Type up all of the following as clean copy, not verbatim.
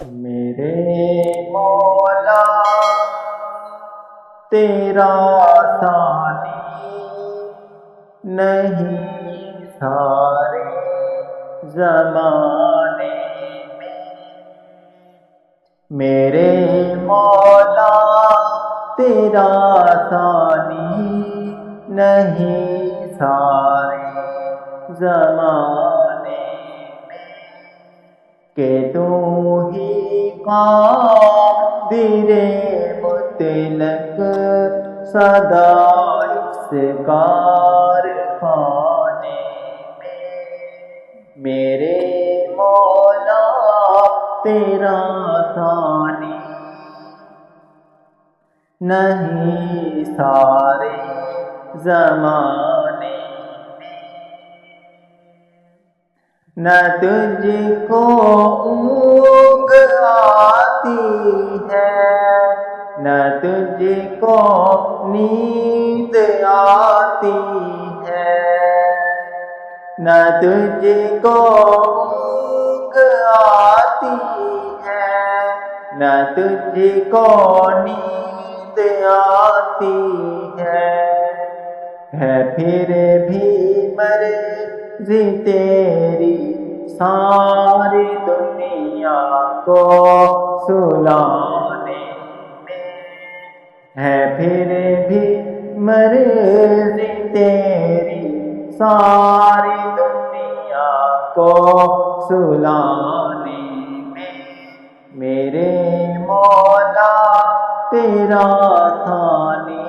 میرے مولا تیرا ثانی نہیں سارے زمانے میں، میرے مولا تیرا ثانی نہیں سارے زمانے میں، کہ تو ہی قادر مطلق سدا اس کارخانے میں، میرے مولا تیرا ثانی نہیں سارے زمانے میں، نہ تجھ کو اونگ آتی ہے نہ تجھ کو نیند آتی ہے، نہ تجھ کو اونگ آتی ہے نہ تجھ کو نیند آتی ہے پھر بھی مرضی تیری ساری دنیا کو سلانے میں، ہے پھر بھی مرضی تیری ساری دنیا کو سلانے میں، میرے مولا تیرا ثانی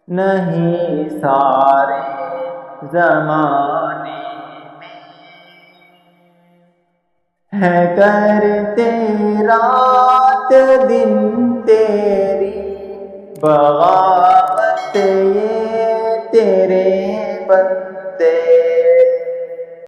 نہیں سارے زمانے میں، ہے کرتے رات دن تیری بغاوت یہ تیرے بندے،